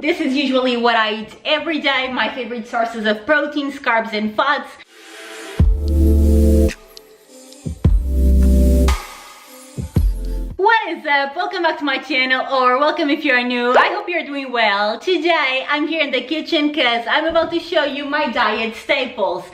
This is usually what I eat every day, my favorite sources of proteins, carbs and fats. What is up? Welcome back to my channel, or welcome if you are new. I hope you're doing well. Today I'm here in the kitchen because I'm about to show you my diet staples.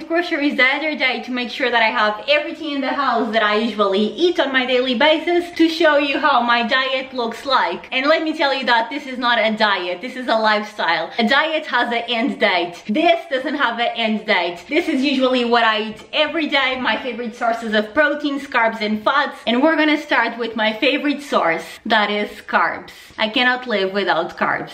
Groceries the other day to make sure that I have everything in the house that I usually eat on my daily basis to show you how my diet looks like. And let me tell you that this is not a diet, this is a lifestyle. A diet has an end date. This doesn't have an end date. This is usually what I eat every day, my favorite sources of proteins, carbs and fats. And we're gonna start with my favorite source, that is carbs. I cannot live without carbs.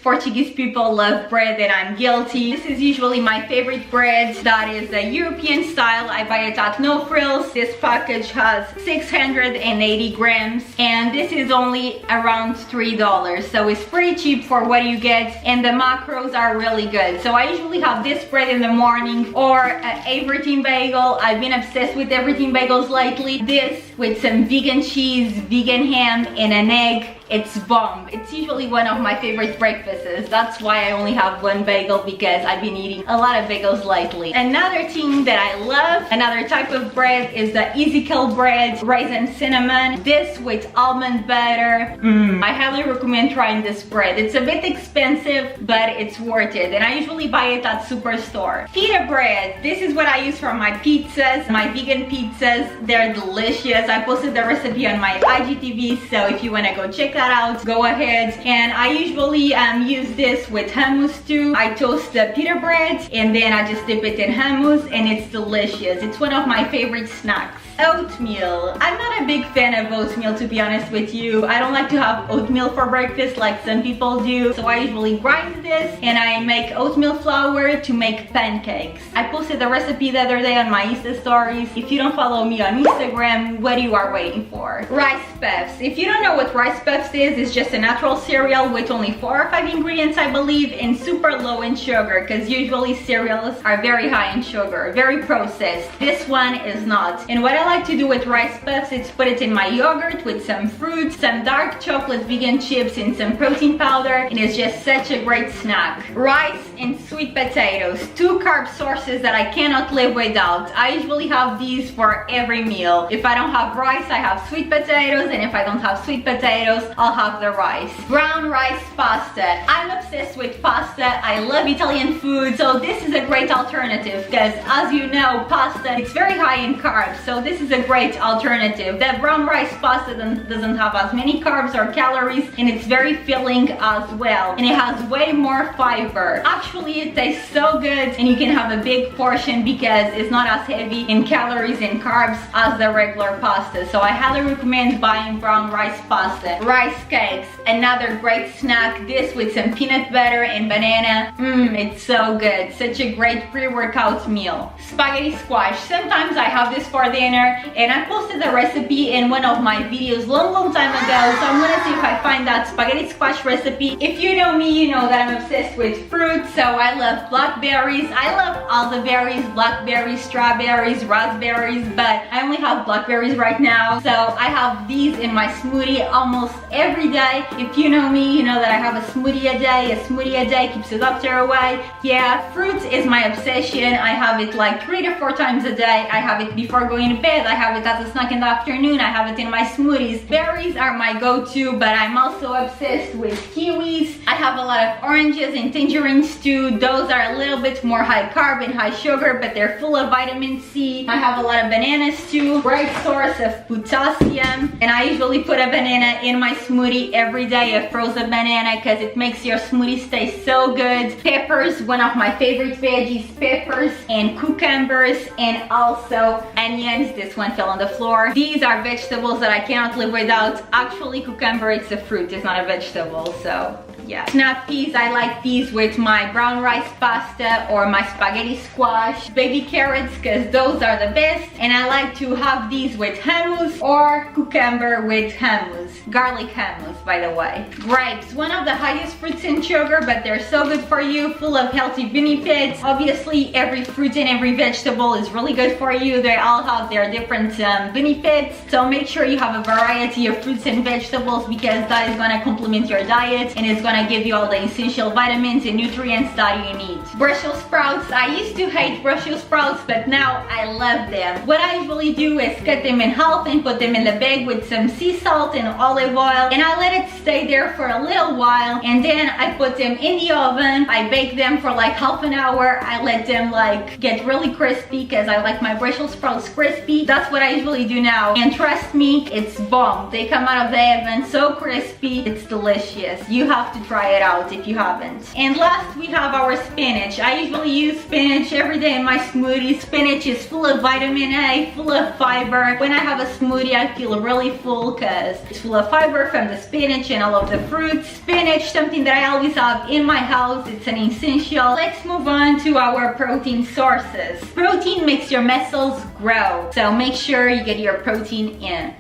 Portuguese people love bread and I'm guilty. This is usually my favorite bread. That is a European style. I buy it at No Frills. This package has 680 grams and this is only around $3. So it's pretty cheap for what you get and the macros are really good. So I usually have this bread in the morning or an everything bagel. I've been obsessed with everything bagels lately. This with some vegan cheese, vegan ham and an egg. It's bomb. It's usually one of my favorite breakfasts. That's why I only have one bagel, because I've been eating a lot of bagels lately. Another thing that I love, another type of bread, is the Easy Kill bread, raisin cinnamon. This with almond butter. I highly recommend trying this bread. It's a bit expensive, but it's worth it. And I usually buy it at Superstore. Pita bread. This is what I use for my pizzas, my vegan pizzas. They're delicious. I posted the recipe on my IGTV, so if you want to go check that out, go ahead. And I usually use this with hummus too. I toast the pita bread and then I just dip it in hummus and it's delicious. It's one of my favorite snacks. Oatmeal. I'm not a big fan of oatmeal, to be honest with you. I don't like to have oatmeal for breakfast like some people do. So I usually grind this and I make oatmeal flour to make pancakes. I posted the recipe the other day on my Insta stories. If you don't follow me on Instagram, what you are waiting for? Rice puffs. If you don't know what rice puffs is, it's just a natural cereal with only 4 or 5 ingredients, I believe, and super low in sugar, because usually cereals are very high in sugar, very processed. This one is not. And what I like to do with rice puffs is put it in my yogurt with some fruit, some dark chocolate vegan chips and some protein powder, and it's just such a great snack. Rice and sweet potatoes, 2 carb sources that I cannot live without. I usually have these for every meal. If I don't have rice, I have sweet potatoes, and if I don't have sweet potatoes, I'll have the rice. Brown rice pasta. I'm obsessed with pasta. I love Italian food, so this is a great alternative because, as you know, pasta, it's very high in carbs, so this is a great alternative. The brown rice pasta doesn't have as many carbs or calories, and it's very filling as well, and it has way more fiber. Actually, it tastes so good, and you can have a big portion because it's not as heavy in calories and carbs as the regular pasta. So I highly recommend buying brown rice pasta. Rice cakes, another great snack. This with some peanut butter and banana. It's so good. Such a great pre-workout meal. Spaghetti squash. Sometimes I have this for dinner, and I posted the recipe in one of my videos long time ago, so I'm gonna see if I find that spaghetti squash recipe. If you know me, you know that I'm obsessed with fruit, so I love blackberries. I love all the berries, blackberries, strawberries, raspberries, but I only have blackberries right now, so I have these in my smoothie almost every day. If you know me, you know that I have a smoothie a day. A smoothie a day keeps the doctor away. Yeah, fruit is my obsession. I have it like 3 to 4 times a day. I have it before going to bed. I have it as a snack in the afternoon. I have it in my smoothies. Berries are my go-to, but I'm also obsessed with kiwis. I have a lot of oranges and tangerines too. Those are a little bit more high carb and high sugar, but they're full of vitamin C. I have a lot of bananas too. Great source of potassium. And I usually put a banana in my smoothie every day, a frozen banana, because it makes your smoothie taste so good. Peppers, one of my favorite veggies, peppers and cucumbers, and also onions. This one fell on the floor. These are vegetables that I cannot live without. Actually, cucumber, it's a fruit, it's not a vegetable, so yeah. Snap peas, I like these with my brown rice pasta or my spaghetti squash. Baby carrots, because those are the best. And I like to have these with hummus or cucumber with hummus. Garlic hummus, by the way. Grapes, one of the highest fruits in sugar, but they're so good for you, full of healthy benefits. Obviously, every fruit and every vegetable is really good for you. They all have their different benefits. So make sure you have a variety of fruits and vegetables, because that is going to complement your diet and it's going to give you all the essential vitamins and nutrients that you need. Brussels sprouts, I used to hate Brussels sprouts, but now I love them. What I usually do is cut them in half and put them in the bag with some sea salt and olive oil, and I let it stay there for a little while, and then I put them in the oven. I bake them for like half an hour. I let them like get really crispy, because I like my Brussels sprouts crispy. That's what I usually do now, and trust me, it's bomb. They come out of the oven so crispy, it's delicious. You have to try it out if you haven't. And last, we have our spinach. I usually use spinach every day in my smoothies. Spinach is full of vitamin A, full of fiber. When I have a smoothie, I feel really full because it's full of fiber from the spinach and all of the fruits. Spinach, something that I always have in my house. It's an essential. Let's move on to our protein sources. Protein makes your muscles grow, so make sure you get your protein in.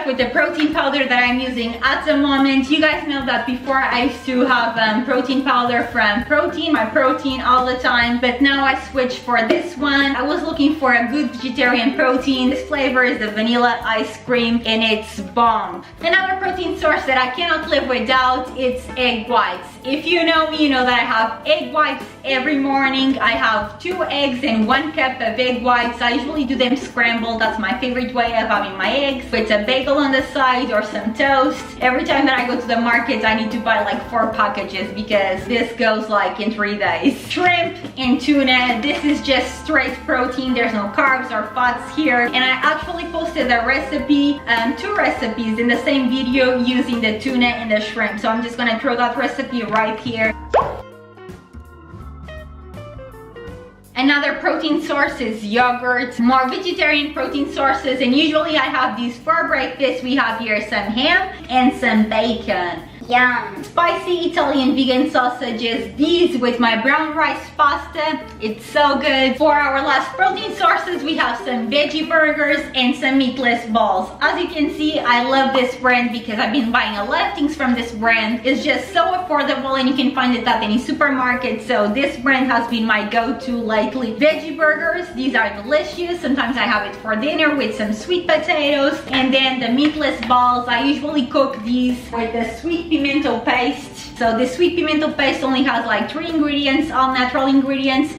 With the protein powder that I'm using at the moment. You guys know that before I used to have protein powder from Protein, my protein all the time, but now I switched for this one. I was looking for a good vegetarian protein. This flavor is the vanilla ice cream and it's bomb. Another protein source that I cannot live without, it's egg whites. If you know me, you know that I have egg whites every morning. I have 2 eggs and 1 cup of egg whites. I usually do them scrambled. That's my favorite way of having my eggs, with a bagel on the side or some toast. Every time that I go to the market, I need to buy like 4 packages, because this goes like in 3 days. Shrimp and tuna, this is just straight protein. There's no carbs or fats here. And I actually posted a recipe, 2 recipes in the same video using the tuna and the shrimp. So I'm just gonna throw that recipe right here. Another protein source is yogurt. More vegetarian protein sources, and usually I have these for breakfast. We have here some ham and some bacon. Yum. Spicy Italian vegan sausages. These with my brown rice pasta. It's so good. For our last protein sources, we have some veggie burgers and some meatless balls. As you can see, I love this brand because I've been buying a lot of things from this brand. It's just so affordable and you can find it at any supermarket. So this brand has been my go-to lately. Veggie burgers. These are delicious. Sometimes I have it for dinner with some sweet potatoes. And then the meatless balls. I usually cook these with the sweet pimento paste. So the sweet pimento paste only has like 3 ingredients, all natural ingredients.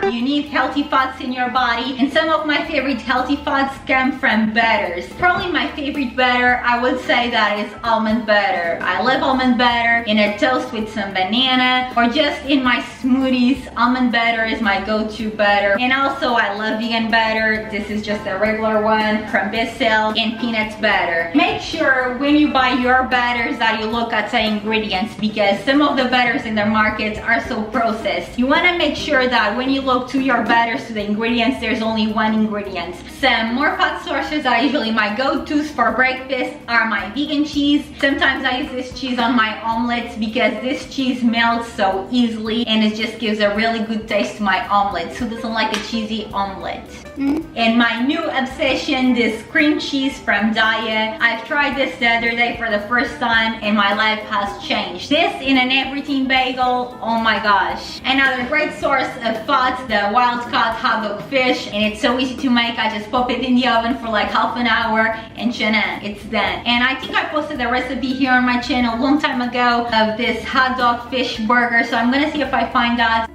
You need healthy fats in your body, and some of my favorite healthy fats come from butters. Probably my favorite butter, I would say that is almond butter. I love almond butter in a toast with some banana, or just in my smoothies. Almond butter is my go-to butter. And also I love vegan butter. This is just a regular one from Bissell, and peanut butter. Make sure when you buy your butters that you look at the ingredients, because some of the butters in the market are so processed. You want to make sure that when you look to your butters, to the ingredients, there's only 1 ingredient. Some more fat sources that are usually my go-tos for breakfast are my vegan cheese. Sometimes I use this cheese on my omelets because this cheese melts so easily and it just gives a really good taste to my omelets. Who doesn't like a cheesy omelet? And my new obsession, this cream cheese from Daiya. I've tried this the other day for the first time and my life has changed. This in an everything bagel, oh my gosh. Another great source of fat, the wild caught Haddock fish, and it's so easy to make. I just pop it in the oven for like half an hour and Tuna, it's done. And I think I posted a recipe here on my channel a long time ago of this Haddock fish burger, so I'm gonna see if I find that.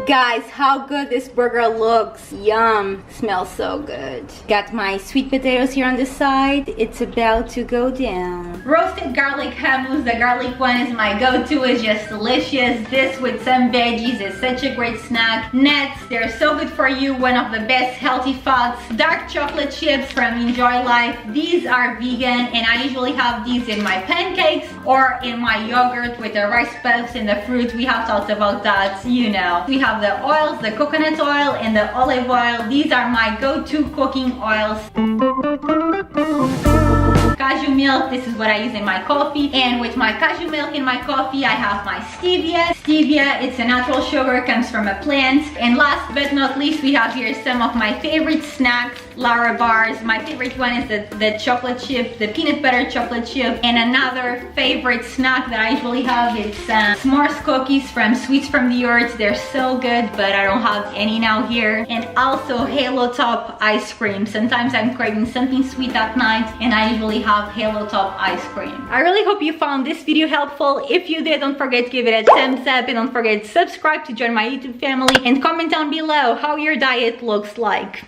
Guys, how good this burger looks. Yum. Smells so good. Got my sweet potatoes here on the side. It's about to go down. Roasted garlic hummus. The garlic one is my go-to. It's just delicious. This with some veggies is such a great snack. Nuts, they're so good for you. One of the best healthy fats. Dark chocolate chips from Enjoy Life. These are vegan and I usually have these in my pancakes or in my yogurt with the rice puffs and the fruit. We have talked about that, you know. We have the oils, the coconut oil and the olive oil. These are my go-to cooking oils. Cashew milk, this is what I use in my coffee, and with my cashew milk in my coffee I have my stevia. Stevia, it's a natural sugar, comes from a plant. And last but not least, we have here some of my favorite snacks, Lara bars. My favorite one is the chocolate chip, the peanut butter chocolate chip. And another favorite snack that I usually have is s'mores cookies from Sweets from the Earth. They're so good, but I don't have any now here. And also Halo Top ice cream. Sometimes I'm craving something sweet at night and I usually have Halo Top ice cream. I really hope you found this video helpful. If you did, don't forget to give it a thumbs up and don't forget to subscribe to join my YouTube family and comment down below how your diet looks like.